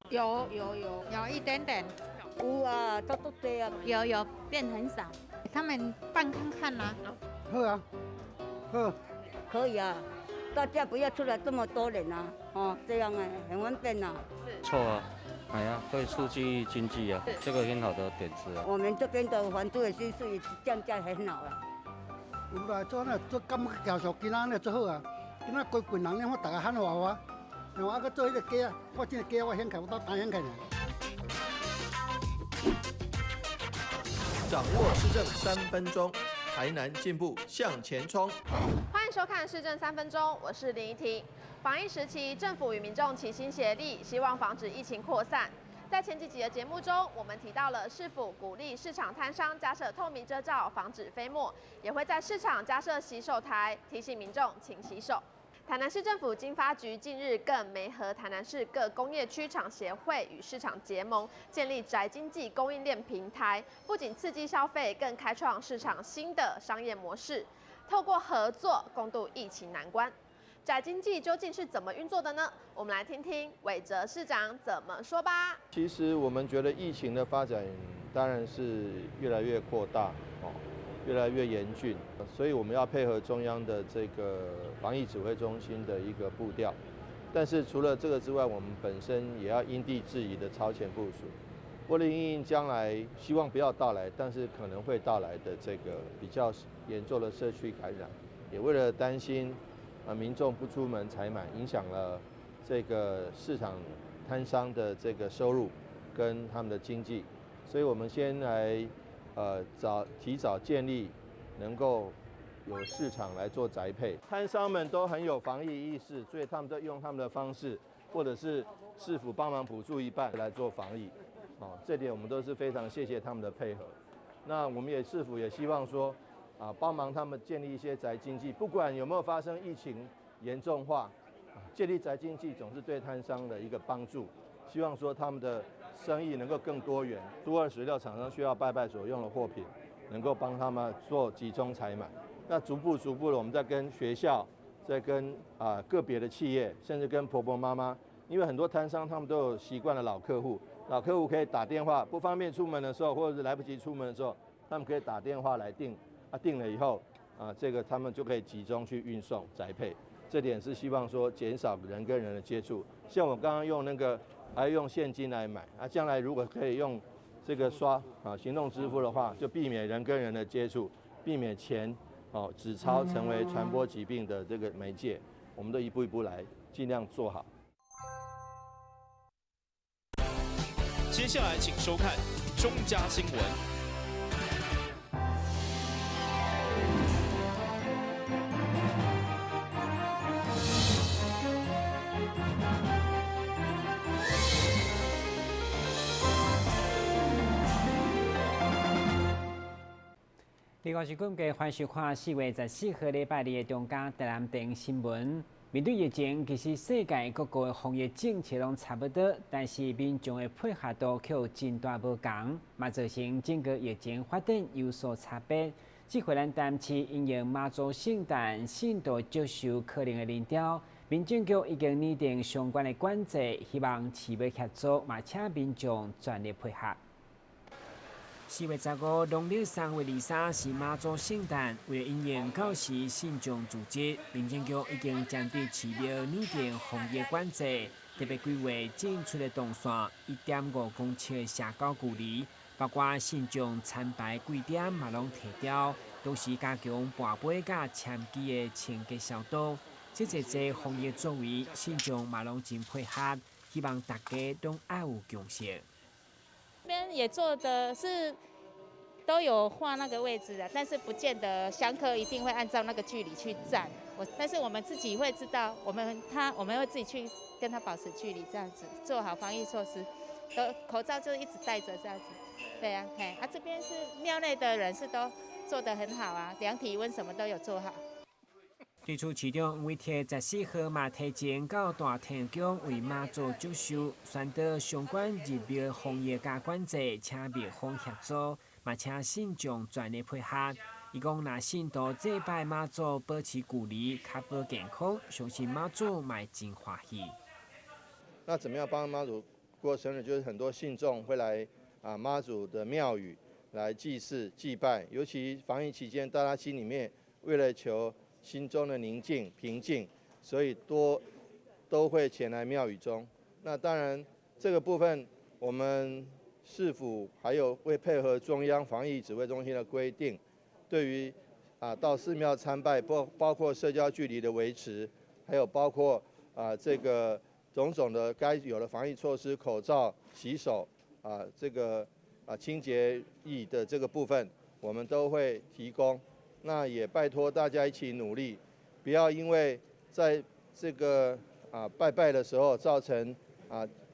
有一点点。有啊，都多啊。有变很少。他们办看看啦。好啊，好，可以啊。大家不要出来这么多人啊，这样很方便啊。错啊，哎呀，会促进经济啊，这个很好的点子啊。我们这边的房租也是降价很好啊。原来做那做感觉教授今仔那做好啊，今仔规群人咧，我大家喊我，然后搁做迄个鸡啊，我这个鸡我先开，我到单先开呢。掌握市政3分钟，台南进步向前冲。欢迎收看《市政3分钟》，我是林怡婷。防疫时期，政府与民众齐心协力，希望防止疫情扩散。在前几集的节目中，我们提到了市府鼓励市场摊商加设透明遮罩，防止飞沫，也会在市场加设洗手台，提醒民众勤洗手。台南市政府经发局近日更媒合台南市各工业区厂协会与市场结盟，建立宅经济供应链平台，不仅刺激消费，更开创市场新的商业模式，透过合作共度疫情难关。宅经济究竟是怎么运作的呢？我们来听听韦哲市长怎么说吧。其实我们觉得疫情的发展当然是越来越扩大，越来越严峻，所以我们要配合中央的这个防疫指挥中心的一个步调。但是除了这个之外，我们本身也要因地制宜的超前部署，为了因应将来希望不要到来，但是可能会到来的这个比较严重的社区感染，也为了担心民众不出门采买，影响了这个市场摊商的这个收入跟他们的经济，所以我们先来提早建立能够有市场来做宅配，摊商们都很有防疫意识，所以他们都用他们的方式，或者是市府帮忙补助一半来做防疫，这点我们都是非常谢谢他们的配合。那我们市府也希望说，帮忙他们建立一些宅经济，不管有没有发生疫情严重化，建立宅经济总是对摊商的一个帮助。希望说他们的生意能够更多元，多二水料厂商需要拜所用的货品，能够帮他们做集中采买。那逐步的，我们再跟学校，再跟个别的企业，甚至跟婆婆妈妈，因为很多摊商他们都有习惯的老客户可以打电话，不方便出门的时候，或者是来不及出门的时候，他们可以打电话来订，订了以后，这个他们就可以集中去运送宅配。这点是希望说减少人跟人的接触，像我刚刚用还用现金来买，将来如果可以用这个行动支付的话，就避免人跟人的接触，避免钱纸钞成为传播疾病的这个媒介，我们都一步一步来，尽量做好。接下来请收看中嘉新闻。另外是讲嘅，欢迎看4月14号礼拜二嘅中嘉台南电新闻。面对疫情，其实世界各国嘅防疫政策拢差不多，但是民众嘅配合度却有真大不同，嘛造成整个疫情发展有所差别。这回咱担市因应妈祖圣诞信徒接受可能嘅人潮，民政局已经拟定相关嘅管制，希望市要协助，嘛请民众全力配合。4月15，农历3月23是妈祖圣诞，为了因应到时信众组织，民政局已经针对市庙拟定防疫管制，特别规划进出的动线1.5公尺的社交距离，包括信众参拜柜点嘛拢提掉，同时加强跋杯甲签机的清洁消毒。这些防疫作为，信众嘛拢真配合，希望大家都爱有共识。这边也做的是都有画那个位置的，但是不见得香客一定会按照那个距离去站。但是我们自己会知道，我们会自己去跟他保持距离，这样子做好防疫措施。口罩就一直戴着这样子。对啊，这边是庙内的人是都做得很好啊，量体温什么都有做好。对此，市长为贴14号嘛提前到大田宫为妈祖接受，宣导相关入庙防疫加管制，请庙方协助，嘛请信众全力配合。伊讲，若信徒祭拜妈祖保持距离，确保健康，相信妈祖嘛真欢喜。那怎么样帮妈祖过生日，就是很多信众会来妈祖的庙宇来祭祀祭拜，尤其防疫期间，大家心里面为了求心中的宁静平静，所以都会前来庙宇中。那当然这个部分我们市府还有会配合中央防疫指挥中心的规定，对于到寺庙参拜，包括社交距离的维持，还有包括这个种种的该有的防疫措施，口罩、洗手这个清洁液的这个部分，我们都会提供。那也拜托大家一起努力，不要因为在这个拜拜的时候造成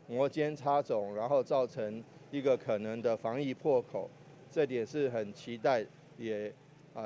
摩肩擦踵，然后造成一个可能的防疫破口。这点是很期待，也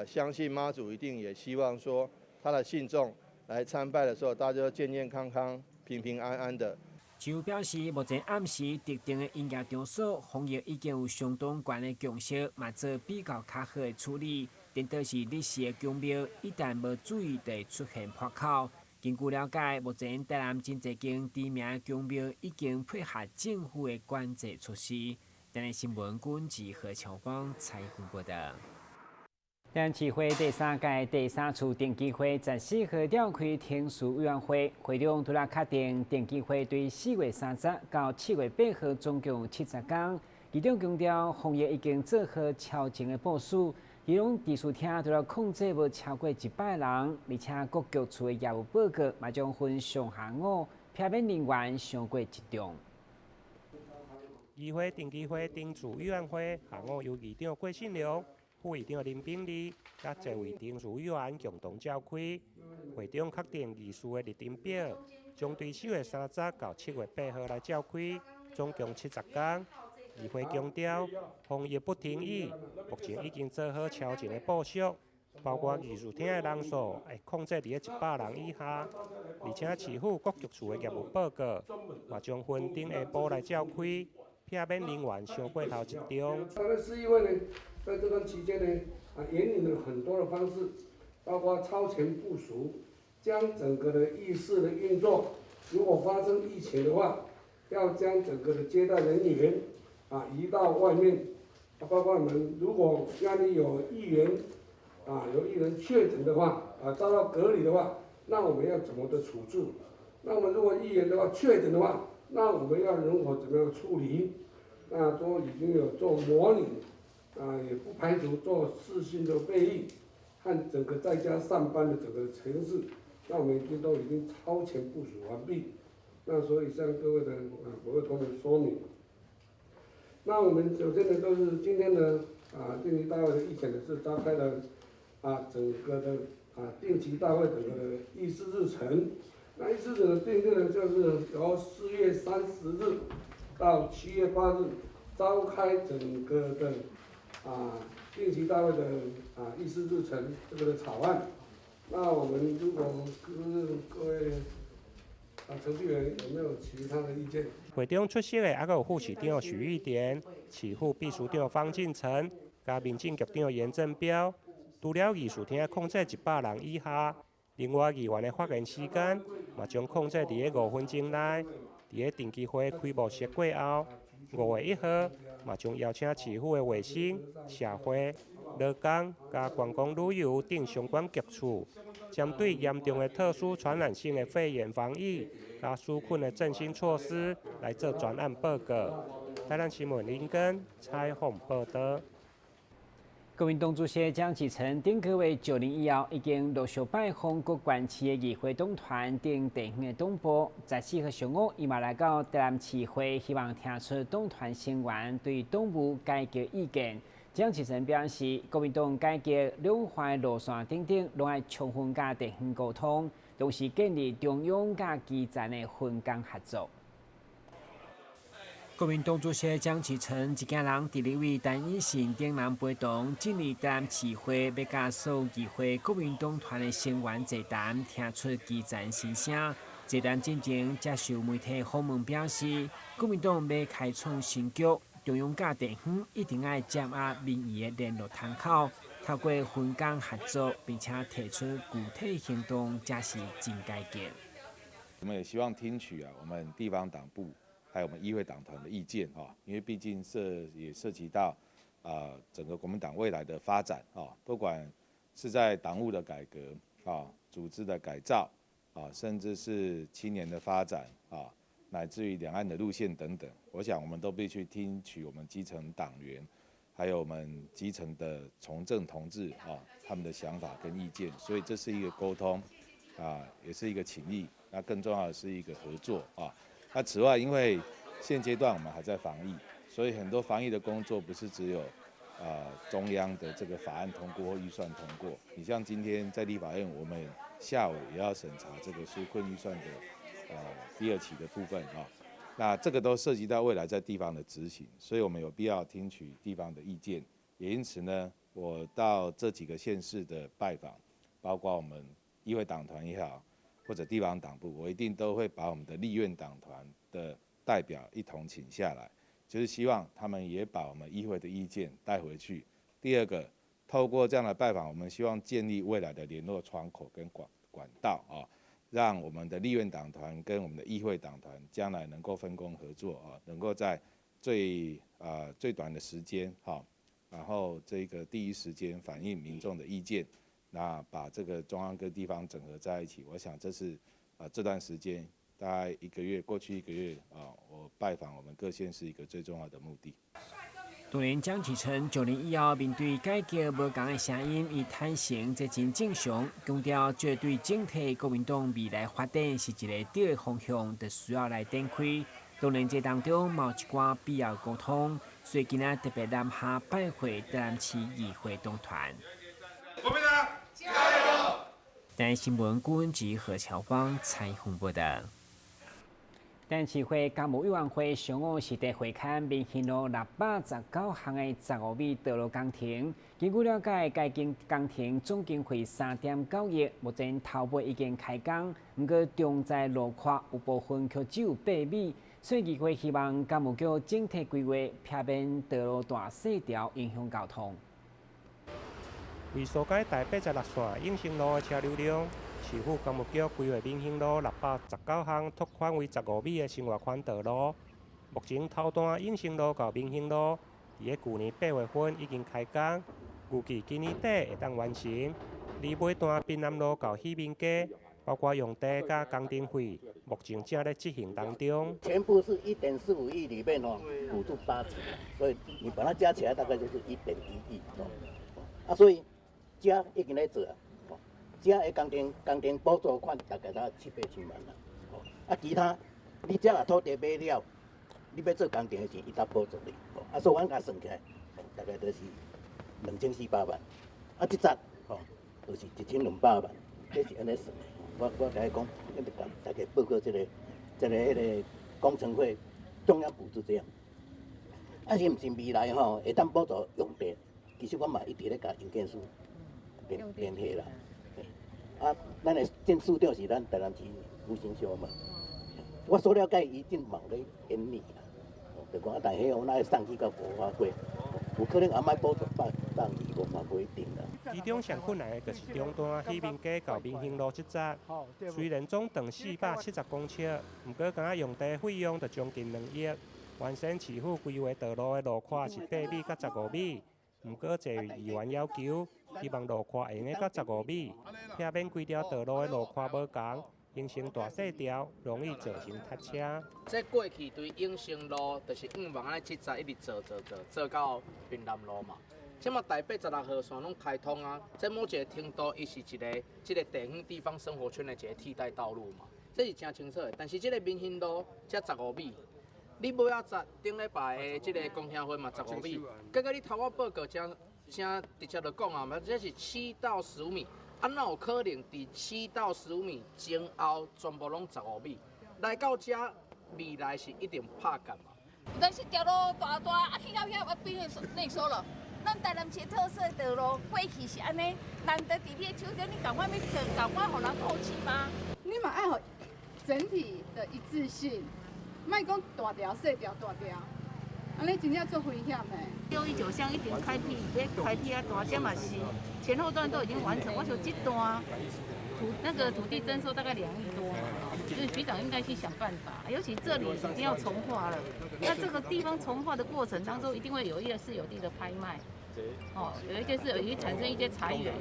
相信妈祖一定也希望说他的信众来参拜的时候，大家都健健康康、平平安安的。就表示，目前暗时特定的营业场所防疫已经有相当悬的共识，嘛做比较较好的处理。顶多是历史的宫庙，一旦无注意，就会出现破口。根据了解，目前台南真侪间知名的宫庙已经配合政府的管制措施。台南新闻管制何乔邦采访报道。台南市会第3届第3次定期会14号召开听书委员会，会中除了确定定期会对4月30到7月8号总共70天，其中强调防疫已经做好超前的部署，其中地事厅除了控制无超过100人，而且各局处的业务报告嘛将分上下午，避免人员超过集中。议会定期会定数委员会下午由议长郭信良、副议长林炳利甲这位定数委员共同召开。会中确定议事的日程表，将对4月30到7月8号来召开，总共70天。议会强调，防疫不停止，目前已经做好超前的部署，包括议事厅的人数会控制伫100人以下，而且市府各局处的业务报告也将分顶下晡来召开。避免人员超过头集中。市议会呢，在这段期间呢，引领了很多的方式，包括超前部署，将整个的议事的运作，如果发生疫情的话，要将整个的接待人员移到外面，包括我们如果家里有议员有议员确诊的话，遭到隔离的话，那我们要怎么的处置？那我们如果议员的话确诊的话，那我们要如何怎么样处理？那都已经有做模拟，也不排除做视讯的会议和整个在家上班的整个程式，那我们已经超前部署完毕。那所以向各位的各位同仁说明。那我们首先呢，都是今天呢定期大会的议程呢是召开了整个的定期大会整个的议事日程。那议事日程的定定呢，就是由4月30日到7月8日召开整个的定期大会的议事日程这个的草案。那我们如果各位程序员有没有其他的意见？会中出席的还有副市长许玉田、市府秘书长方进成、加民政局长严正标。除了议事厅控制100人以下，另外议员的发言时间嘛将控制伫5分钟内。伫定期会开幕式过后，5月1号嘛将邀请市府的卫生、社会、劳工、加观光旅游等相关局处，针对严重的特殊传染性的肺炎防疫加纾困的振兴措施来做专案报告。台南新闻林根采访报道。国民党主席江启臣顶个月9日以后，已经陆续拜访各县市的议会党团等地方的党部。14号上午，伊嘛来到台南市会，希望听出党团成员对党务改革意见。江启臣表示，国民党改革两环路线等等，拢爱充分甲地方沟通，同时建立中央甲基层的分工合作。国民党主席江启臣一家人伫2位单一县顶南陪同进入台南市会，要甲所有议会国民党团的成员座谈，听出基层心声。座谈进前接受媒体访问表示，国民党要开创新局，中央甲地方一定要掌握民意的联络窗口，透过分工合作，并且提出具体行动，才是真改革。我们也希望听取我们地方党部还有我们议会党团的意见因为毕竟也涉及到整个国民党未来的发展不管是在党务的改革组织的改造甚至是青年的发展乃至于两岸的路线等等，我想我们都必须听取我们基层党员，还有我们基层的从政同志他们的想法跟意见，所以这是一个沟通也是一个情谊，那更重要的是一个合作那此外，因为现阶段我们还在防疫，所以很多防疫的工作不是只有中央的这个法案通过或预算通过，你像今天在立法院，我们下午也要审查这个纾困预算的第2期的部分那这个都涉及到未来在地方的执行，所以我们有必要听取地方的意见。也因此呢，我到这几个县市的拜访，包括我们议会党团也好，或者地方党部，我一定都会把我们的立院党团的代表一同请下来，就是希望他们也把我们议会的意见带回去。第二个，透过这样的拜访，我们希望建立未来的联络窗口跟管道让我们的立院党团跟我们的议会党团将来能够分工合作能够在最短的时间然后这个第一时间反映民众的意见，那把这个中央跟地方整合在一起。我想这是这段时间大概过去1个月我拜访我们各县市一个最重要的目的。当然，江启臣9年以后面对改革无同的声音，伊坦诚这真正常，强调绝对整体国民党未来发展是一个对的方向，就需要来展开。当然，这当中有一寡必要沟通，所以今仔特别南下拜会台南市议会党团。国民党加油！台新闻顾问及何乔芳采访报道。台南市会甲务委员会上午是在会刊民行路619项的15米道路工程。根据了解，该间工程总经费3.9亿，目前头尾已经开工，不过重在路况有部分却只有8米，所以议会希望甲务局整体规划，避免道路大细条影响交通。为疏解台86线永兴路的车流量，市府工务局规划民行路619项拓宽为15米的生活宽道路。目前头段永兴路到民行路，伫去年8月份已经开工，预计今年底会当完成。而尾段滨南路到喜民街，包括用地甲工程费，目前正在执行当中。全部是1.45亿里面补助8成，所以你把它加起来大概就是1.1亿所以加已经在做加的工程补助款大概到7、8千万啦。其他你只若土地买了，你要做工程的钱，伊才补助你。所以阮甲算起来，大概就是2400万。这zat就是1200万，这是安尼算的。我甲你讲，一直甲大家报告这个工程费，中央补助这样。是毋是未来会当补助用地？其实我嘛一直咧甲营建署联系啦。咱的建署长是咱台南市吴新修嘛。我所了解，伊正忙咧研拟啦。就讲但迄哪会送去到国发会，有可能也莫补助送去国发会定啦。其中上困难的就是中段喜民街到民行路这zat虽然总长470公尺，不过敢用地费用就将近2亿。原先市府规划道路的路宽是8米甲15米，不过这位议员要求，希望路宽会用到15米，避免规条道路的路宽无同，形成大细条，容易造成塞车。这过去对永兴路就是往安尼7站一直做到滨南路嘛。即马台北16号线拢开通啊，在某一个程度，伊是这个地方地方生活圈的一个替代道路嘛，这是真清楚的。但是这个民行路才15米，你尾仔站顶礼拜的这个公听会嘛15米，结果你头仔报告真直接就讲啊，嘛这是7到15米，哪有可能伫7到15米前后全部拢15米？来到这未来是一定拍干嘛？但是条路大去到遐我变内缩了。咱台南市特色道路过去是安尼，难得伫你手中，你赶快要做，赶快互人透气吗？你嘛爱互整体的一致性，莫讲大条细条大条，安尼真正做危险的。619项一点开辟，要开辟啊大点嘛是，前后段都已经完成，我想这段土地征收大概2亿多。所以局长应该去想办法，尤其这里一定要重划了。那这个地方重划的过程当中，一定会有一个私有地的拍卖。哦，有一个是会产生一些裁员，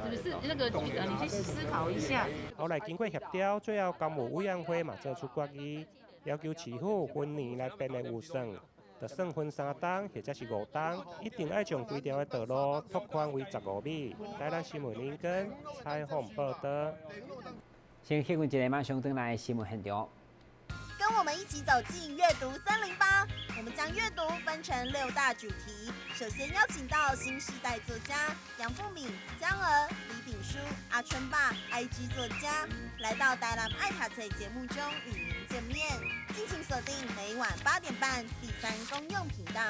是不是？那个局长，你去思考一下。后来经过协调，最后公务委员会嘛做出决议，要求市府分年来编的预算，就算分3档或者是5档，一定要将规条的道路拓宽为15米。台南新闻林根采访报道。先休息一下，马上回来新闻现场。跟我们一起走进阅读308，我们将阅读分成6大主题。首先邀请到新时代作家杨富敏、江娥、李炳书、阿春爸、IG 作家，来到台南爱读册节目中与您见面。敬请锁定每晚8点半第3公用频道。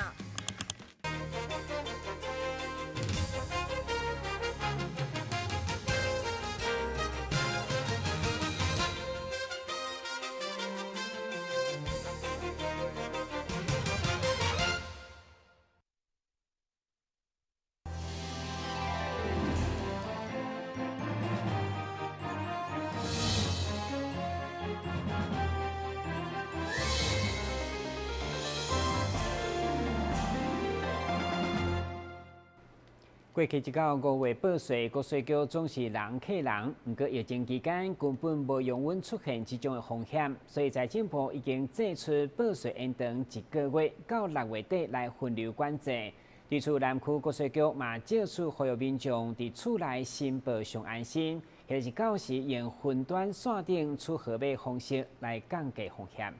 过去1到5月报税，国税局总是人客人，不过疫情期间根本无容允出现这种的风险，所以财政部已经祭出报税延长1个月，到6月底来分流管制。对此，南区国税局嘛借此呼吁民众伫厝内申报上安心，或者是到时用云端线顶出号码方式来降低风险。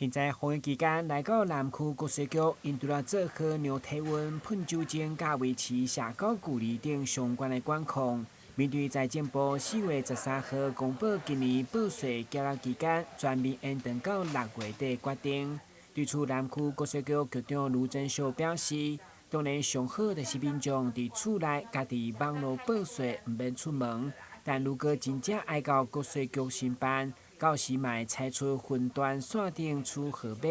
现在防疫期间，来到南区国税局，因除了做好量体温、喷酒精、加维持社交距离等相关的管控。面对财政部4月13号公布今年报税缴纳期间全面延长到6月底决定。对此，南区国税局局长卢振秀表示，当然上好就是民众伫厝内家己网络报税，唔免出门。但如果真正爱到国税局申办，到时嘛采取云端线顶出号码，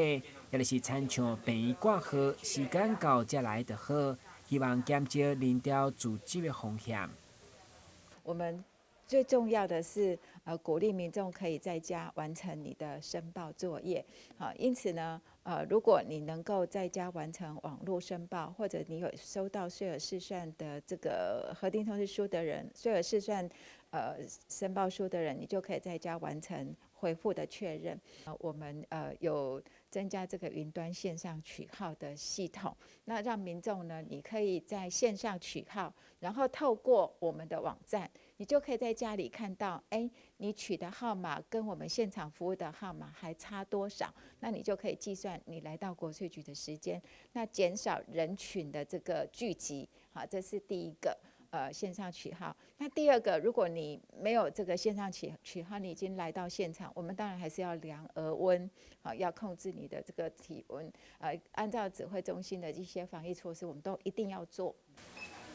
也就是参像病院挂号时间到才来就好，希望减少人潮聚集的风险。我们最重要的是，鼓励民众可以在家完成你的申报作业。好，因此呢，如果你能够在家完成网络申报，或者你有收到税额试算的这个核定通知书的人，税额试算申报书的人，你就可以在家完成回复的确认。我们有增加这个云端线上取号的系统，那让民众呢，你可以在线上取号，然后透过我们的网站，你就可以在家里看到，你取的号码跟我们现场服务的号码还差多少，那你就可以计算你来到国税局的时间，那减少人群的这个聚集。好，这是第一个。线上取号。那第二个，如果你没有这个线上取号，你已经来到现场，我们当然还是要量额温，要控制你的这个体温，按照指挥中心的一些防疫措施，我们都一定要做。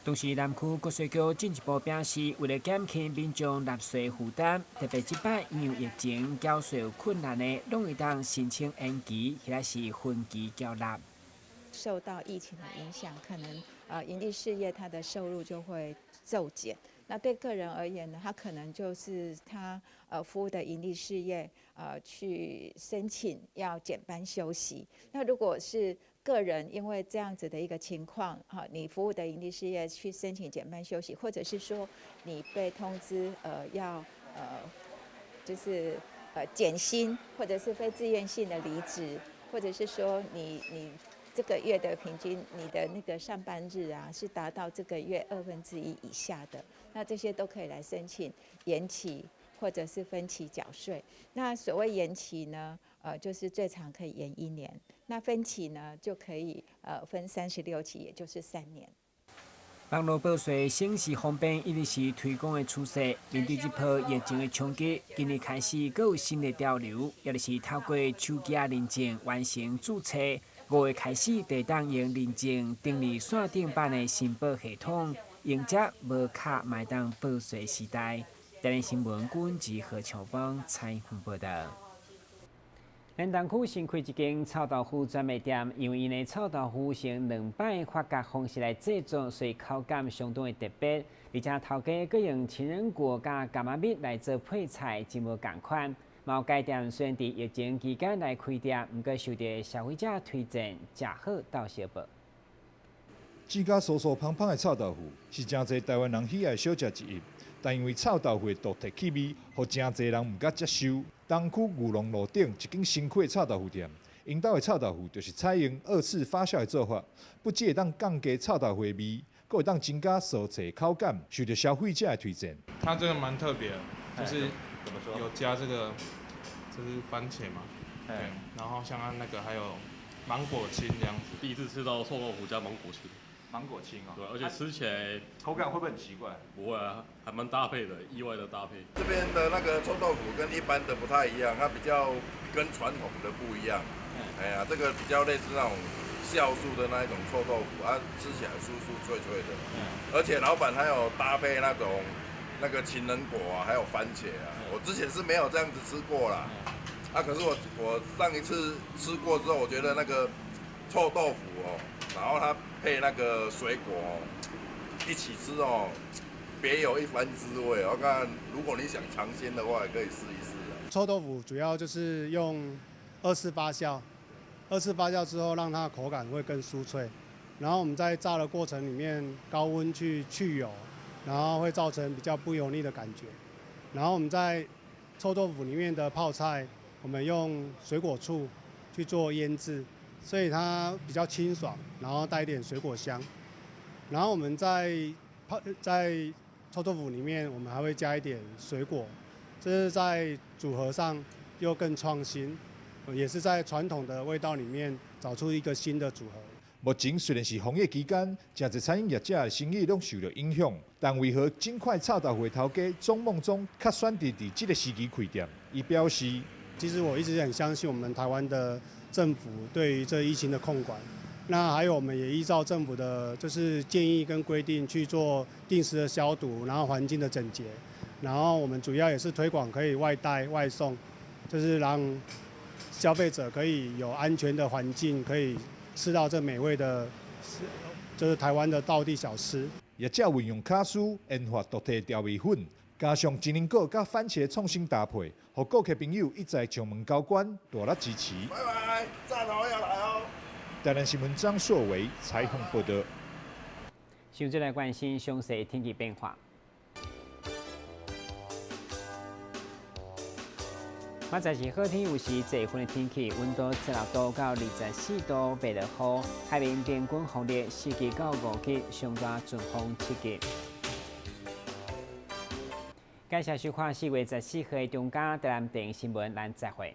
同时，南区国税局进一步表示，为了减轻民众纳税负担，特别这摆因为疫情缴税有困难的，拢会当申请延期，或者是分期缴纳。受到疫情的影响，可能营利事业它的收入就会骤减。那对个人而言呢，他可能就是他服务的营利事业去申请要减班休息。那如果是个人因为这样子的一个情况，你服务的营利事业去申请减班休息，或者是说你被通知要就是减薪，或者是非自愿性的离职，或者是说你这个月的平均你的那个上班日是达到这个月1/2以下的，那这些都可以来申请延期或者是分期缴税。那所谓延期呢，就是最长可以延1年，那分期呢就可以分36期，也就是3年。网络报税省时方便一直是推广的趋势。面对这波疫情的冲击，今年开始佫有新的潮流，也就是透过手机认证完成注册。5月开始，地当用认证订立线顶版的申报系统，用者无卡买当报税时代。台湾新闻管制何乔芳采访报道。咱东区新开一间臭豆腐专卖店，因为因的臭豆腐是用2摆发酵方式来制作，所以口感相当的特别。而且头家佫用情人果加柑仔蜜来做配菜，真无共款。毛该店虽然伫疫情期间来开店，毋过受到消费者推荐，食好到小报。煮甲酥酥香香的臭豆腐是真侪台湾人喜爱小食之一，但因为臭豆腐的独特气味，互真侪人毋敢接受。东区牛龙路顶一间新开的臭豆腐店，因兜的臭豆腐就是采用2次发酵的做法，不只会当降低臭豆腐的味，佫会当增加酥脆口感，受到消费者的推荐。它这个蛮特别的，就是有加这个，这是番茄嘛，对，然后像它那个还有芒果青这样子。第一次吃到臭豆腐加芒果青。芒果青哦，对，而且吃起来口感会不会很奇怪？不会啊，还蛮搭配的，意外的搭配。这边的那个臭豆腐跟一般的不太一样，它比较跟传统的不一样。哎呀，这个比较类似那种酵素的那一种臭豆腐，它吃起来酥酥脆脆的。而且老板还有搭配那种那个情人果啊，还有番茄啊。我之前是没有这样子吃过啦。可是我上一次吃过之后，我觉得那个臭豆腐哦，然后它配那个水果哦，一起吃哦，别有一番滋味。我看如果你想尝鲜的话，也可以试一试。臭豆腐主要就是用2次发酵，2次发酵之后让它的口感会更酥脆，然后我们在炸的过程里面高温去油，然后会造成比较不油腻的感觉。然后我们在臭豆腐里面的泡菜，我们用水果醋去做腌制。所以它比较清爽，然后带一点水果香。然后我们在臭豆腐里面，我们还会加一点水果，这是在组合上又更创新，也是在传统的味道里面找出一个新的组合。目前虽然是防疫期间，真侪餐饮业者的生意拢受到影响，但为何金块臭豆腐的头家钟梦忠较选择伫这个时期开店？伊表示，其实我一直很相信我们台湾的政府对于这疫情的控管，那还有我们也依照政府的就是建议跟规定去做定时的消毒，然后环境的整洁，然后我们主要也是推广可以外带外送，就是让消费者可以有安全的环境，可以吃到这美味的，就是台湾的道地小吃。业者运用卡斯研发独特调味粉，加上金灵果甲番茄创新搭配，互顾客朋友一再上门高官大力支持。拜拜，炸头要来哦！台南新闻张硕维采访报道。现在来关心详细天气变化。明仔是好天，有时这份的天气，温度16度到24度，白落雨，海面平均风力4级到5级，上大阵风7级。感谢收看4月14号的中嘉台南电视新闻，咱再会。